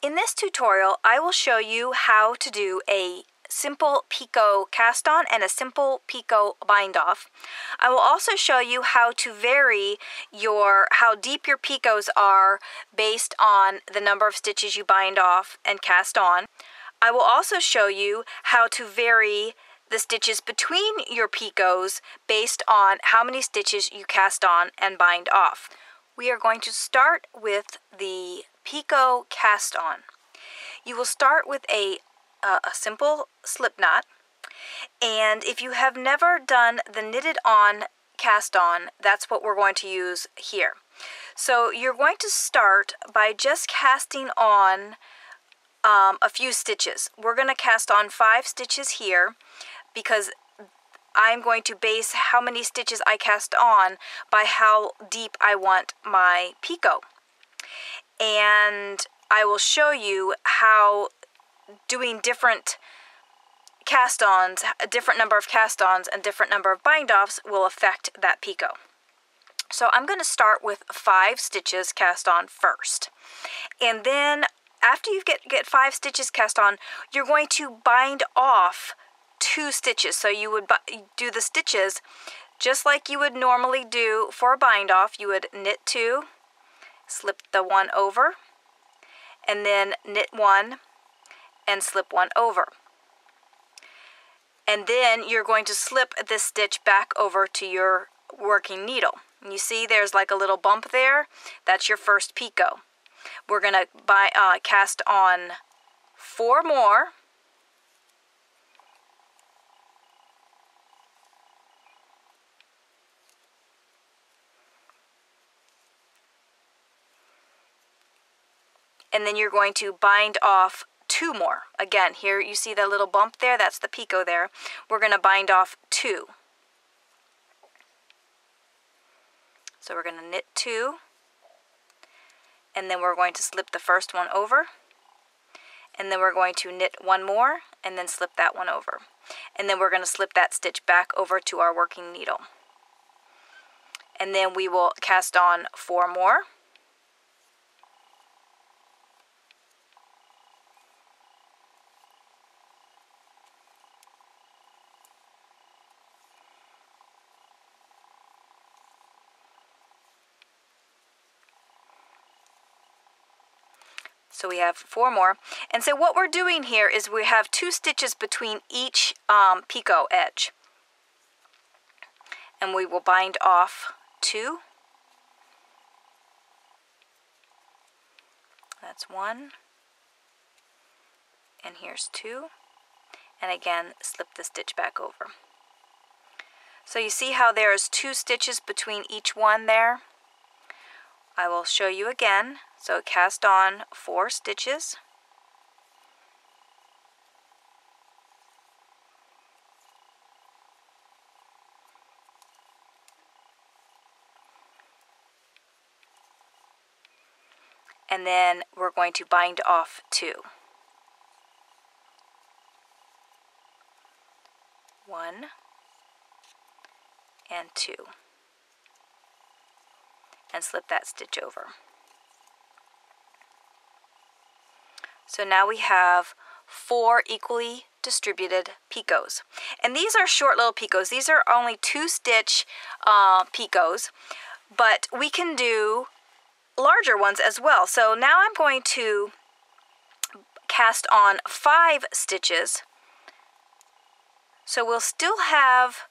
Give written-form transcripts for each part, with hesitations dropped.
In this tutorial, I will show you how to do a simple Picot cast on and a simple Picot bind off. I will also show you how to vary how deep your picots are based on the number of stitches you bind off and cast on. I will also show you how to vary the stitches between your picots based on how many stitches you cast on and bind off. We are going to start with the Picot cast on. You will start with a simple slip knot, and if you have never done the knitted on cast on, that's what we're going to use here. So you're going to start by just casting on a few stitches. We're going to cast on 5 stitches here because I'm going to base how many stitches I cast on by how deep I want my Picot. And I will show you how doing different cast-ons, a different number of cast-ons and different number of bind-offs will affect that Picot. So I'm going to start with 5 stitches cast on first. And then after you get 5 stitches cast on, you're going to bind off 2 stitches. So you would do the stitches just like you would normally do for a bind off. You would knit 2, slip the 1 over, and then knit 1 and slip 1 over. And then you're going to slip this stitch back over to your working needle. And you see there's like a little bump there. That's your first Picot. We're going to cast on 4 more. And then you're going to bind off 2 more. Again, here you see the little bump there, that's the Picot there. We're going to bind off 2. So we're going to knit 2, and then we're going to slip the first one over, and then we're going to knit 1 more, and then slip that one over. And then we're going to slip that stitch back over to our working needle. And then we will cast on 4 more. So we have 4 more. And so what we're doing here is we have 2 stitches between each Picot edge. And we will bind off 2. That's 1. And here's 2. And again, slip the stitch back over. So you see how there's 2 stitches between each one there? I will show you again. So cast on 4 stitches. And then we're going to bind off 2. 1 and 2. And slip that stitch over. So now we have 4 equally distributed picots. And these are short little picots. These are only 2 stitch picots, but we can do larger ones as well. So now I'm going to cast on 5 stitches. So we'll still have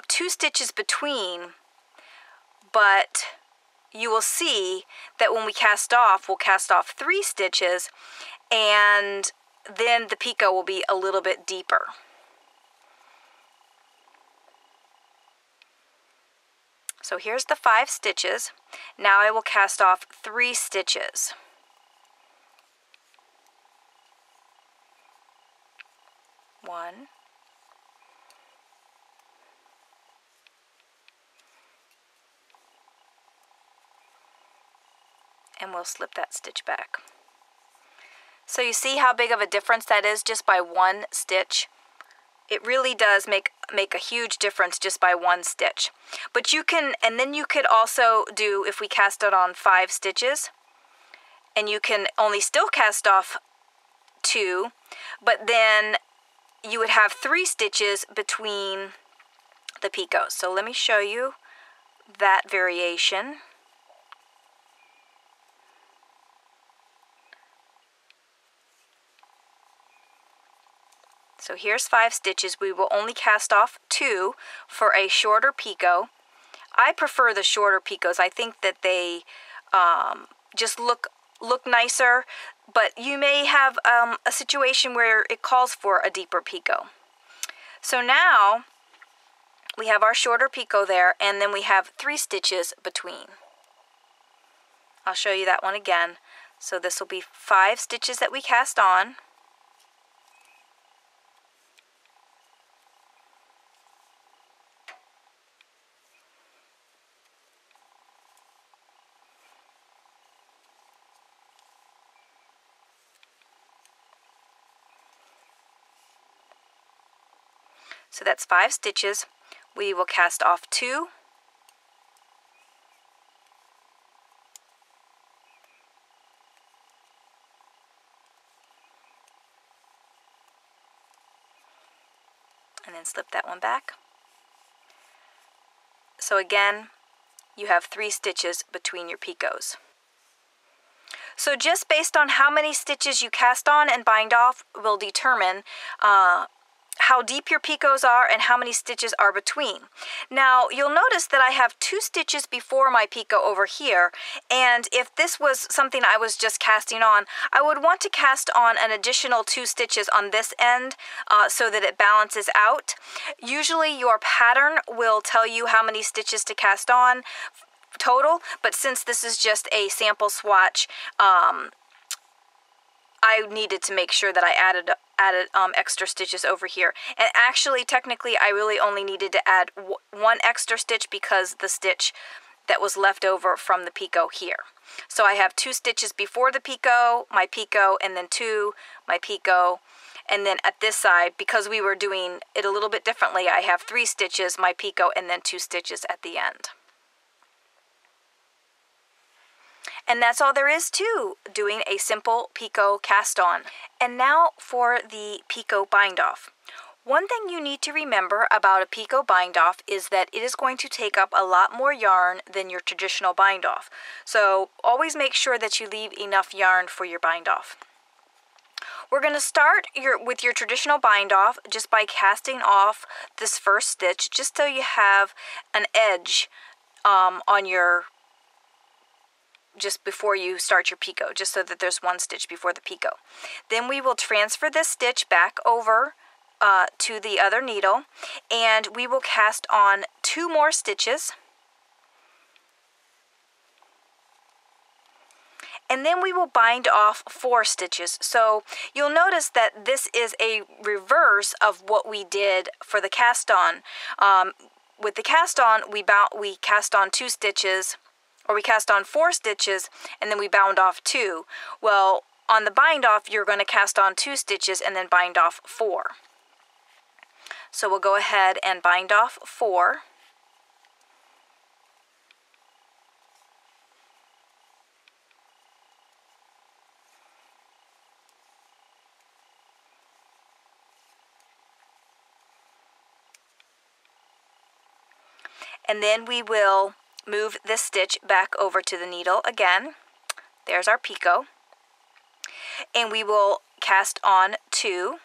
2 stitches between, but you will see that when we cast off, we'll cast off 3 stitches, and then the Picot will be a little bit deeper. So here's the 5 stitches. Now I will cast off 3 stitches. One. And we'll slip that stitch back. So you see how big of a difference that is just by 1 stitch? It really does make a huge difference just by 1 stitch. But you can, and then you could also do, if we cast it on 5 stitches, and you can only still cast off 2, but then you would have 3 stitches between the picots. So let me show you that variation. So here's 5 stitches. We will only cast off 2 for a shorter picot. I prefer the shorter picots. I think that they just look nicer, but you may have a situation where it calls for a deeper picot. So now we have our shorter picot there, and then we have 3 stitches between. I'll show you that one again. So this will be 5 stitches that we cast on. So that's 5 stitches. We will cast off 2. And then slip that one back. So again, you have 3 stitches between your picots. So just based on how many stitches you cast on and bind off will determine how deep your picots are and how many stitches are between. Now you'll notice that I have 2 stitches before my picot over here, and if this was something I was just casting on, I would want to cast on an additional 2 stitches on this end so that it balances out. Usually your pattern will tell you how many stitches to cast on total, but since this is just a sample swatch, I needed to make sure that I added extra stitches over here. And actually, technically, I really only needed to add 1 extra stitch because the stitch that was left over from the picot here. So I have 2 stitches before the picot, my picot, and then 2, my picot. And then at this side, because we were doing it a little bit differently, I have 3 stitches, my picot, and then 2 stitches at the end. And that's all there is to doing a simple picot cast on. And now for the picot bind off. One thing you need to remember about a picot bind off is that it is going to take up a lot more yarn than your traditional bind off. So always make sure that you leave enough yarn for your bind off. We're going to start with your traditional bind off just by casting off this first stitch, just so you have an edge on your just before you start your picot, just so that there's 1 stitch before the picot. Then we will transfer this stitch back over to the other needle, and we will cast on 2 more stitches, and then we will bind off 4 stitches. So you'll notice that this is a reverse of what we did for the cast on. With the cast on, we cast on 2 stitches, or we cast on 4 stitches, and then we bound off 2. Well, on the bind off, you're going to cast on 2 stitches and then bind off 4. So we'll go ahead and bind off 4. And then we will move this stitch back over to the needle again. There's our picot. And we will cast on 2.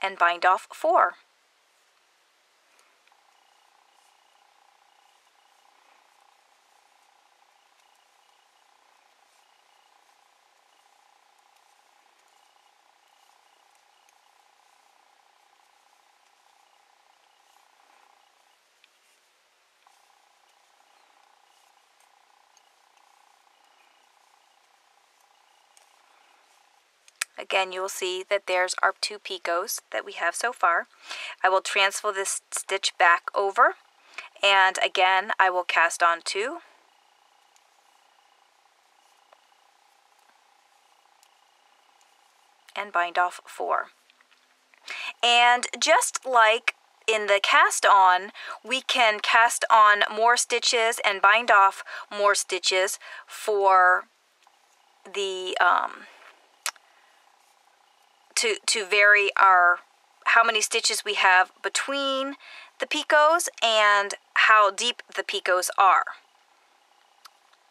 And bind off 4. Again, you will see that there's our 2 picots that we have so far. I will transfer this stitch back over, and again, I will cast on 2. And bind off 4. And just like in the cast on, we can cast on more stitches and bind off more stitches for the to vary our how many stitches we have between the picots and how deep the picots are.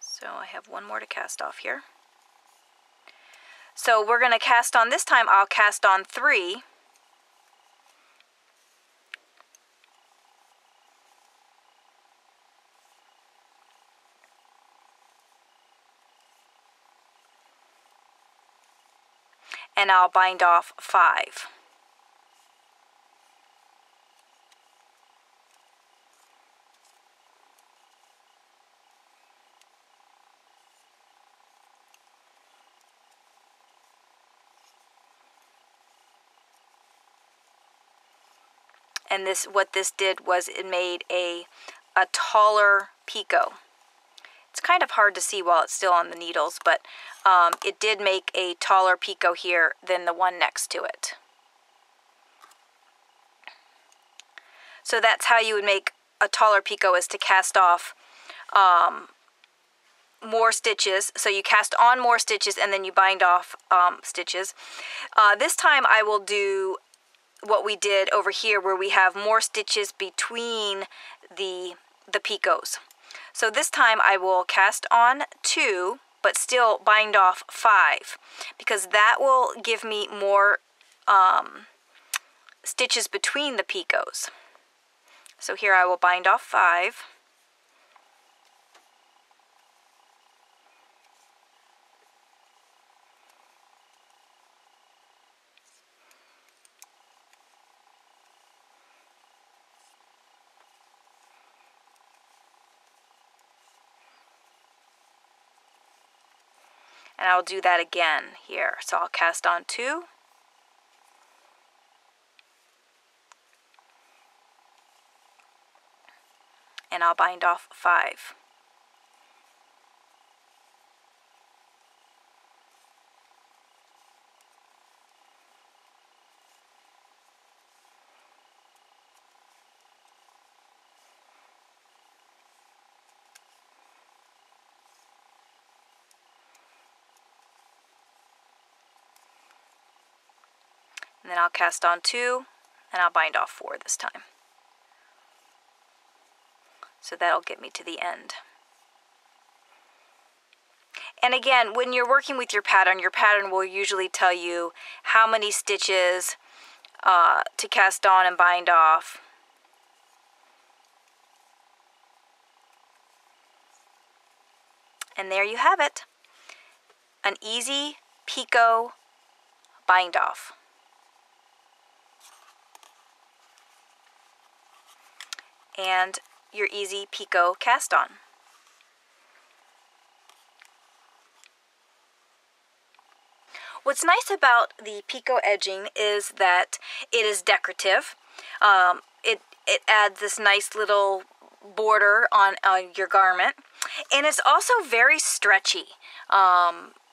So I have one more to cast off here. So we're going to cast on, this time I'll cast on 3. And I'll bind off 5. And what this did was it made a taller picot. It's kind of hard to see while it's still on the needles, but it did make a taller picot here than the one next to it. So that's how you would make a taller picot, is to cast off more stitches. So you cast on more stitches and then you bind off stitches. This time I will do what we did over here, where we have more stitches between the picots. So this time I will cast on 2, but still bind off 5, because that will give me more stitches between the picots. So here I will bind off 5. And I'll do that again here. So I'll cast on 2. And I'll bind off 5. And then I'll cast on 2, and I'll bind off 4 this time. So that'll get me to the end. And again, when you're working with your pattern will usually tell you how many stitches to cast on and bind off. And there you have it. An easy picot bind off. And your easy picot cast on. What's nice about the picot edging is that it is decorative. It adds this nice little border on your garment, and it's also very stretchy.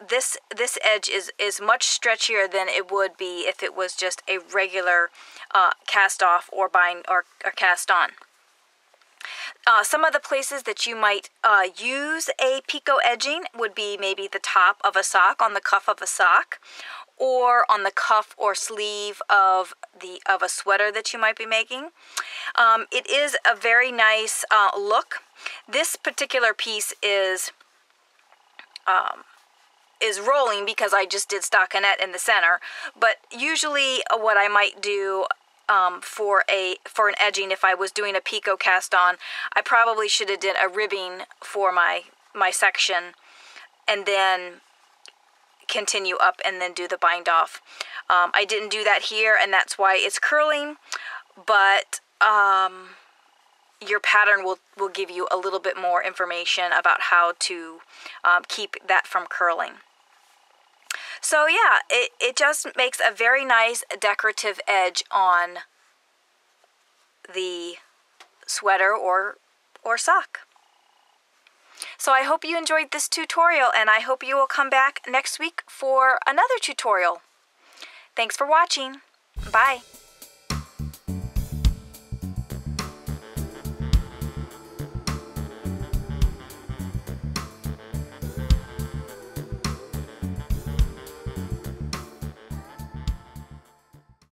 This edge is much stretchier than it would be if it was just a regular cast off or bind or cast on. Some of the places that you might use a picot edging would be maybe the top of a sock, on the cuff of a sock, or on the cuff or sleeve of a sweater that you might be making. It is a very nice look. This particular piece is rolling because I just did stockinette in the center, but usually what I might do for an edging, if I was doing a picot cast on, I probably should have did a ribbing for my section and then continue up and then do the bind off. I didn't do that here, and that's why it's curling, but your pattern will give you a little bit more information about how to keep that from curling. So yeah, it just makes a very nice decorative edge on the sweater or sock. So I hope you enjoyed this tutorial, and I hope you will come back next week for another tutorial. Thanks for watching. Bye.